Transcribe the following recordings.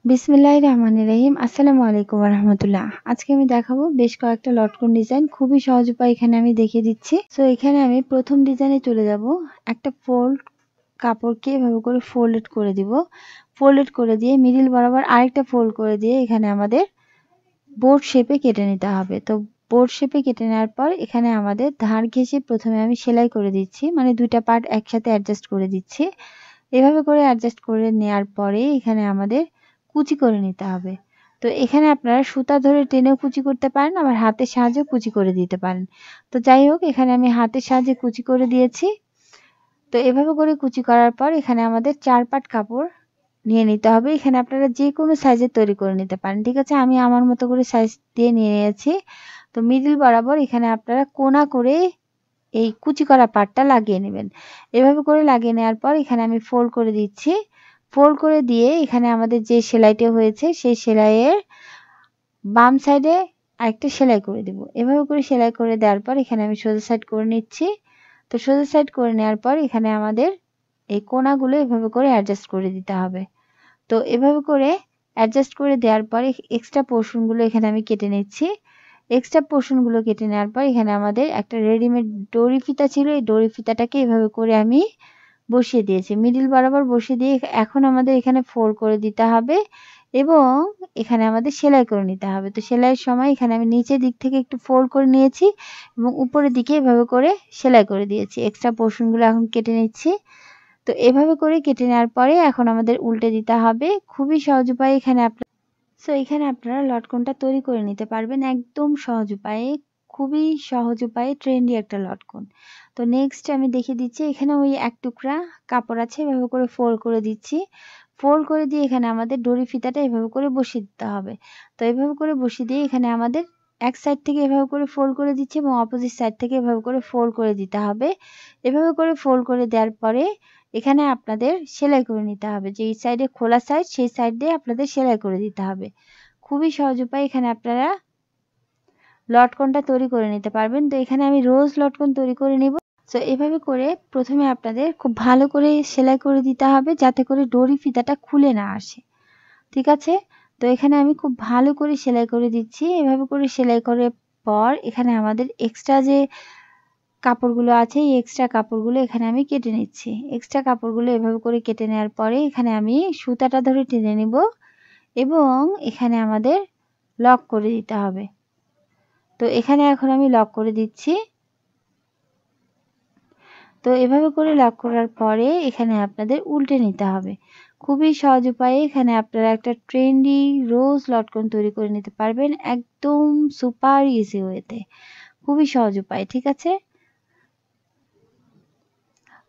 বিসমিল্লাহির রহমানির রহিম। আসসালামু আলাইকুম ওয়া রাহমাতুল্লাহ। আজকে আমি দেখাবো বেশ কয়েকটা লটকন ডিজাইন। খুবই সহজ উপায় এখানে আমি দেখিয়ে দিচ্ছি। সো এখানে আমি প্রথম ডিজাইনে চলে যাব। একটা ফোল্ড কাপড়কে এভাবে করে ফোল্ডেড করে দিব। ফোল্ডেড করে দিয়ে মিডল বরাবর আরেকটা ফোল্ড করে দিয়ে এখানে আমাদের বোর্ড শেপে কেটে নিতে হবে। তো বোর্ড শেপে কেটে নেওয়ার পর এখানে আমাদের ধার ঘেঁষে প্রথমে আমি সেলাই করে দিচ্ছি, মানে দুইটা পার্ট একসাথে অ্যাডজাস্ট করে দিচ্ছি। এভাবে করে অ্যাডজাস্ট করে নেওয়ার পরে এখানে আমাদের কুচি করে নিতে হবে। তো এখানে আপনারা সুতা ধরে টেনেও কুচি করতে পারেন, আবার হাতের সাহায্যেও কুচি করে দিতে পারেন। তো যাই হোক, এখানে আমি হাতের সাহায্যে কুচি করে দিয়েছি। তো এভাবে করে কুচি করার পর এখানে আমাদের 4 পাট কাপড় নিয়ে নিতে হবে। এখানে আপনারা যে কোনো সাইজের তৈরি করে নিতে পারেন, ঠিক আছে। আমি আমার মতো করে সাইজ দিয়ে নিয়ে নিয়েছি। তো মিডল বরাবর এখানে আপনারা কোনা করে এই কুচি করা পাটটা লাগিয়ে নেবেন। এভাবে করে লাগিয়ে নেওয়ার পর এখানে আমি ফোল্ড করে দিচ্ছি। ফোল্ড করে দিয়ে এখানে আমাদের যে সেলাইটা হয়েছে সেই সেলাইয়ের বাম সাইডে আরেকটা সেলাই করে দিব। এভাবে করে সেলাই করে দেওয়ার পর এখানে আমি সোজা সাইড করে নিচ্ছি। তো সোজা সাইড করে নেওয়ার পর এখানে আমাদের এই কোনাগুলো এভাবে করে অ্যাডজাস্ট করে দিতে হবে। তো এভাবে করে অ্যাডজাস্ট করে দেওয়ার পরে এক্সট্রা পোর্শনগুলো এখানে আমি কেটে নিচ্ছি। এক্সট্রা পোর্শনগুলো কেটে নেওয়ার পর এখানে আমাদের একটা রেডিমেড ডরি ফিতা ছিল, এই ডরি ফিতাটাকে এভাবে করে আমি বসিয়ে দিয়েছি। মিডল বরাবর বসিয়ে দিয়ে এখন আমাদের এখানে ফোল্ড করে দিতে হবে এবং এখানে আমাদের সেলাই করে নিতে হবে। তো সেলাইয়ের সময় এখানে আমি নিচের দিক থেকে একটু ফোল্ড করে নিয়েছি এবং উপরের দিকে এভাবে করে সেলাই করে দিয়েছি। এক্সট্রা পোর্শনগুলো এখন কেটে নিচ্ছি। তো এভাবে করে কেটে নেওয়ার পরে এখন আমাদের উল্টে দিতে হবে। খুবই সহজ উপায়ে এখানে আপনারা লটকনটা তৈরি করে নিতে পারবেন একদম সহজ উপায়ে। খুবই সহজ উপায়ে ট্রেন্ডি একটা লটকন। তো নেক্সট আমি দেখিয়ে দিচ্ছি। এখানে ওই এক টুকরা কাপড় আছে, এভাবে করে ফোল্ড করে দিচ্ছি। ফোল্ড করে দিয়ে এখানে আমাদের ডরি ফিতাটা এভাবে করে বসিয়ে দিতে হবে। তো এভাবে করে বসিয়ে দিয়ে এখানে আমাদের এক সাইড থেকে এভাবে করে ফোল্ড করে দিচ্ছি এবং অপোজিট সাইড থেকে এভাবে করে ফোল্ড করে দিতে হবে। এভাবে করে ফোল্ড করে দেওয়ার পরে এখানে আপনাদের সেলাই করে নিতে হবে। যে এই সাইডে খোলা সাইড সেই সাইড দিয়ে আপনাদের সেলাই করে দিতে হবে। খুবই সহজ উপায়, এখানে আপনারা লটকনটা তৈরি করে নিতে পারবেন। তো এখানে আমি রোজ লটকন তৈরি করে নিব। সো এভাবে করে প্রথমে আপনাদের খুব ভালো করে সেলাই করে দিতে হবে যাতে করে ডরি ফিতাটা খুলে না আসে, ঠিক আছে। তো এখানে আমি খুব ভালো করে সেলাই করে দিচ্ছি। এভাবে করে সেলাই করার পর এখানে আমাদের এক্সট্রা যে কাপড়গুলো আছে এই এক্সট্রা কাপড়গুলো এখানে আমি কেটে নিচ্ছি। এক্সট্রা কাপড়গুলো এভাবে করে কেটে নেওয়ার পরে এখানে আমি সুতাটা ধরে টেনে নিব এবং এখানে আমাদের লক করে দিতে হবে। তো এখানে এখন আমি লক করে দিচ্ছি। তো এভাবে করে লক করার পরে এখানে আপনাদের উল্টে নিতে হবে। খুবই সহজ উপায়ে এখানে আপনারা একটা ট্রেন্ডি রোজ লটকন তৈরি করে নিতে পারবেন একদম সুপার ইজি ওয়েতে। খুবই সহজ উপায়, ঠিক আছে।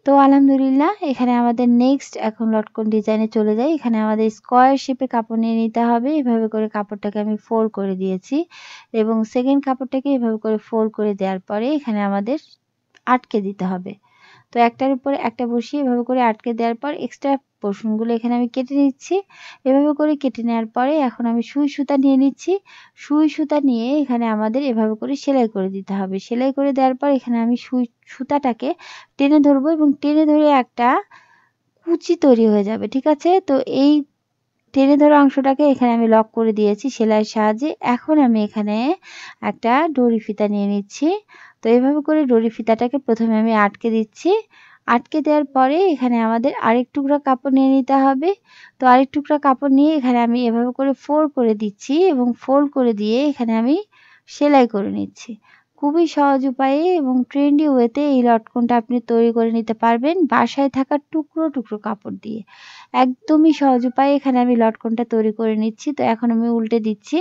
তো আলহামদুলিল্লাহ, এখানে আমাদের নেক্সট এখন লটকন ডিজাইনে চলে যাই। এখানে আমাদের স্কোয়ার শেপে কাপড় নিয়ে নিতে হবে। এভাবে করে কাপড়টাকে আমি ফোল্ড করে দিয়েছি এবং সেকেন্ড কাপড়টাকে এভাবে করে ফোল্ড করে দেওয়ার পরে এখানে আমাদের আটকে দিতে হবে। তো একটার উপরে একটা বসিয়ে এভাবে করে আটকে দেওয়ার পর এক্সট্রা পোর্শনগুলো এখানে আমি কেটে নিচ্ছি। এভাবে করে কেটে নেওয়ার পরে এখন আমি সুই সুতা নিয়ে নিচ্ছি। সুই সুতা নিয়ে এখানে আমাদের এভাবে করে সেলাই করে দিতে হবে। সেলাই করে দেওয়ার পর এখানে আমি সুতাটাকে টেনে ধরবো এবং টেনে ধরে একটা কুচি তৈরি হয়ে যাবে, ঠিক আছে। তো এই টেনে ধরা অংশটাকে এখানে আমি লক করে দিয়েছি সেলাইয়ের সাহায্যে। এখন আমি এখানে একটা ডরি ফিতা নিয়ে নিচ্ছি। তো এভাবে করে ডরি ফিতাটাকে প্রথমে আমি আটকে দিচ্ছি। আটকে দেওয়ার পরে এখানে আমাদের আরেক টুকরা কাপড় নিয়ে নিতে হবে। তো আরেক টুকরা কাপড় নিয়ে এখানে আমি এভাবে করে ফোল্ড করে দিচ্ছি এবং ফোল্ড করে দিয়ে এখানে আমি সেলাই করে নিচ্ছি। খুবই সহজ উপায়ে এবং ট্রেন্ডি ওয়েতে এই লটকনটা আপনি তৈরি করে নিতে পারবেন বাসায় থাকা টুকরো টুকরো কাপড় দিয়ে। একদমই সহজ উপায়ে এখানে আমি লটকনটা তৈরি করে নিচ্ছি। তো এখন আমি উল্টে দিচ্ছি।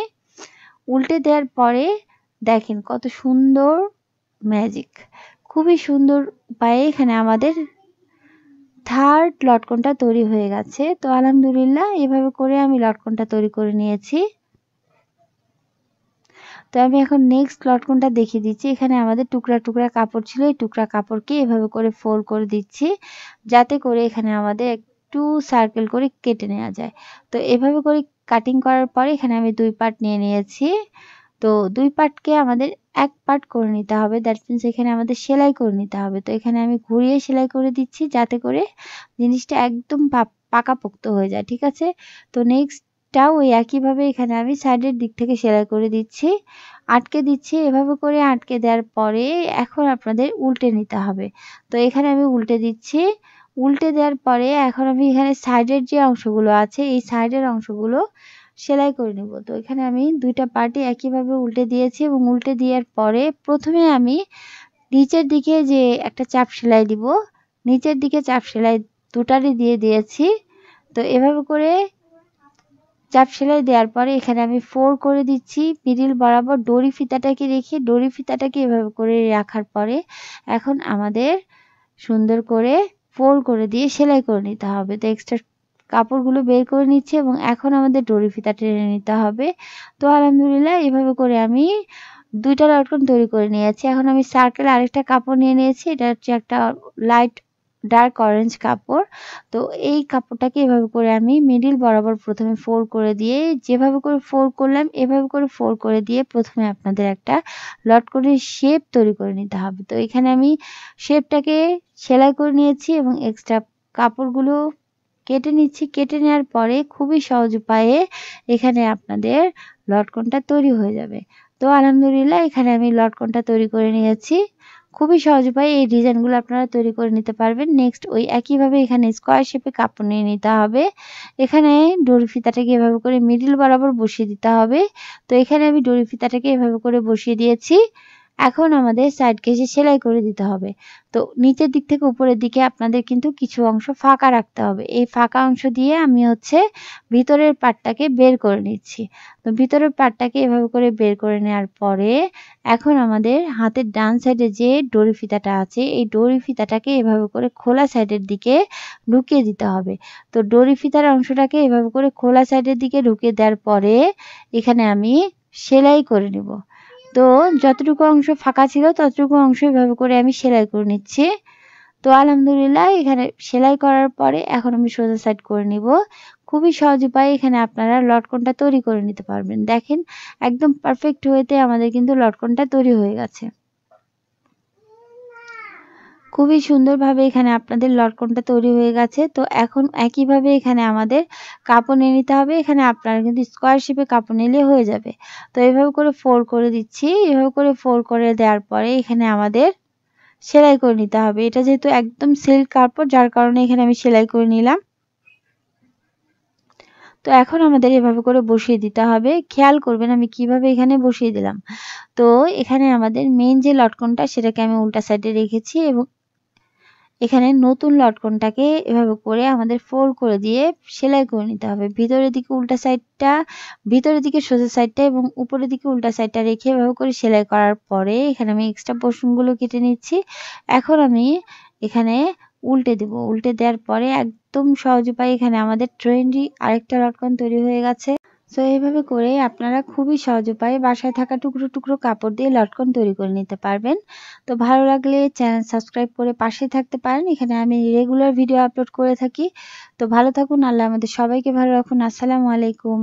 উল্টে দেওয়ার পরে দেখেন কত সুন্দর ম্যাজিক। খুবই সুন্দর উপায়ে এখানে আমাদের থার্ড লটকনটা তৈরি হয়ে গেছে। তো আলহামদুলিল্লাহ, এভাবে করে আমি লটকনটা তৈরি করে নিয়েছি। তো আমি এখন নেক্সট লটকনটা দেখিয়ে দিচ্ছি। এখানে আমাদের টুকরা টুকরা কাপড় ছিল, এই টুকরা কাপড়কে এভাবে করে ফোল্ড করে দিচ্ছি যাতে করে এখানে আমাদের একটু সার্কেল করে কেটে নেওয়া যায়। তো এভাবে করে কাটিং করার পরে এখানে আমি 2 পার্ট নিয়ে নিয়েছি। তো 2 পার্টকে আমাদের 1 পার্ট করে নিতে হবে। দ্যাট মিনস এখানে আমাদের সেলাই করে নিতে হবে। তো এখানে আমি ঘুরিয়ে সেলাই করে দিচ্ছি যাতে করে জিনিসটা একদম পাকাপোক্ত হয়ে যায়, ঠিক আছে। তো নেক্সট আরেকটাও ওই একইভাবে এখানে আমি সাইডের দিক থেকে সেলাই করে দিচ্ছি, আটকে দিচ্ছি। এভাবে করে আটকে দেওয়ার পরে এখন আপনাদের উল্টে নিতে হবে। তো এখানে আমি উল্টে দিচ্ছি। উল্টে দেওয়ার পরে এখন আমি এখানে সাইডের যে অংশগুলো আছে এই সাইডের অংশগুলো সেলাই করে নেব। তো এখানে আমি দুইটা পার্টই একইভাবে উল্টে দিয়েছি এবং উল্টে দেওয়ার পরে প্রথমে আমি নিচের দিকে যে একটা চাপ সেলাই দিব, নিচের দিকে চাপ সেলাই দুটারই দিয়ে দিয়েছি। তো এভাবে করে চাপ সেলাই দেওয়ার পরে এখানে আমি 4 করে দিচ্ছি মিডিল বরাবর। দড়ি ফিতাটাকে রেখে দড়ি ফিতাটাকে এভাবে করে রাখার পরে এখন আমাদের সুন্দর করে 4 করে দিয়ে সেলাই করে নিতে হবে। তো এক্সট্রা কাপড়গুলো বের করে নিচ্ছি এবং এখন আমাদের দড়ি ফিতা টেনে নিতে হবে। তো আলহামদুলিল্লাহ এভাবে করে আমি দুইটা লটকন তৈরি করে নিয়েছি। এখন আমি সার্কেল আরেকটা কাপড় নিয়ে নিয়েছি, এটা হচ্ছে একটা লাইট ডার্ক অরেঞ্জ কাপড়। তো এই কাপড়টাকে এভাবে করে আমি মিডিল বরাবর প্রথমে 4 করে দিয়ে, যেভাবে করে 4 করলাম এভাবে করে 4 করে দিয়ে প্রথমে আপনাদের একটা লটকনের শেপ তৈরি করে নিতে হবে। তো এখানে আমি শেপটাকে সেলাই করে নিয়েছি এবং এক্সট্রা কাপড়গুলো কেটে নিচ্ছি। কেটে নেওয়ার পরে খুবই সহজ উপায়ে এখানে আপনাদের লটকনটা তৈরি হয়ে যাবে। তো আলহামদুলিল্লাহ এখানে আমি লটকনটা তৈরি করে নিয়েছি। খুবই সহজ উপায়ে এই ডিজাইনগুলো আপনারা তৈরি করে নিতে পারবেন। নেক্সট ওই একইভাবে এখানে স্কোয়ার শেপে কাপড় নিয়ে নিতে হবে। এখানে ডরি ফিতাটাকে এভাবে করে মিডিল বরাবর বসিয়ে দিতে হবে। তো এখানে আমি ডরি ফিতাটাকে এভাবে করে বসিয়ে দিয়েছি। এখন আমাদের সাইড ঘেঁষে সেলাই করে দিতে হবে। তো নিচের দিক থেকে উপরের দিকে আপনাদের কিন্তু কিছু অংশ ফাঁকা রাখতে হবে। এই ফাঁকা অংশ দিয়ে আমি হচ্ছে ভিতরের পার্টটাকে বের করে নিচ্ছি। তো ভিতরের পার্টটাকে এভাবে করে বের করে নেওয়ার পরে এখন আমাদের হাতের ডান সাইডে যে ডরি ফিতাটা আছে এই ডরি ফিতাটাকে এভাবে করে খোলা সাইডের দিকে ঢুকিয়ে দিতে হবে। তো ডরি ফিতার অংশটাকে এভাবে করে খোলা সাইডের দিকে ঢুকিয়ে দেওয়ার পরে এখানে আমি সেলাই করে নেব। তো যতটুকু অংশ ফাঁকা ছিল ততটুকু অংশ এভাবে করে আমি সেলাই করে নিচ্ছি। তো আলহামদুলিল্লাহ এখানে সেলাই করার পরে এখন আমি সোজা সাইড করে নিব। খুবই সহজ উপায়ে এখানে আপনারা লটকনটা তৈরি করে নিতে পারবেন। দেখেন একদম পারফেক্ট ওয়েতে আমাদের কিন্তু লটকনটা তৈরি হয়ে গেছে। খুবই সুন্দরভাবে এখানে আপনাদের লটকনটা তৈরি হয়ে গেছে। তো এখন একইভাবে এখানে আমাদের কাপড় নিয়ে নিতে হবে। এখানে আপনারা কিন্তু স্কোয়ার শেপে কাপড় নিলে হয়ে যাবে। তো এভাবে করে 4 করে দিচ্ছি। এভাবে করে 4 করে দেওয়ার পরে এখানে আমাদের সেলাই করে নিতে হবে। এটা যেহেতু একদম সিল্ক কাপড় যার কারণে এখানে আমি সেলাই করে নিলাম। তো এখন আমাদের এভাবে করে বসিয়ে দিতে হবে। খেয়াল করবেন আমি কিভাবে এখানে বসিয়ে দিলাম। তো এখানে আমাদের মেইন যে লটকনটা সেটাকে আমি উল্টা সাইডে রেখেছি এবং এখানে নতুন লটকনটাকে এভাবে করে আমাদের ফোল্ড করে দিয়ে সেলাই করে নিতে হবে। ভিতরের দিকে উল্টা সাইডটা, ভিতরের দিকে সোজা সাইডটা এবং উপরের দিকে উল্টা সাইডটা রেখে এভাবে করে সেলাই করার পরে এখানে আমি এক্সট্রা পোরশনগুলো কেটে নিচ্ছি। এখন আমি এখানে উল্টে দেব। উল্টে দেওয়ার পরে একদম সহজ উপায়ে এখানে আমাদের ট্রেন্ডি আরেকটা লটকন তৈরি হয়ে গেছে। সো এইভাবে করে আপনারা খুবই সহজ উপায়ে বাসায় থাকা টুকরো টুকরো কাপড় দিয়ে লটকন তৈরি করে নিতে পারবেন। তো ভালো লাগলে চ্যানেল সাবস্ক্রাইব করে পাশে থাকতে পারেন। এখানে আমি রেগুলার ভিডিও আপলোড করে থাকি। তো ভালো থাকুন। আল্লাহ আমাদের সবাইকে ভালো রাখুন। আসসালামু আলাইকুম।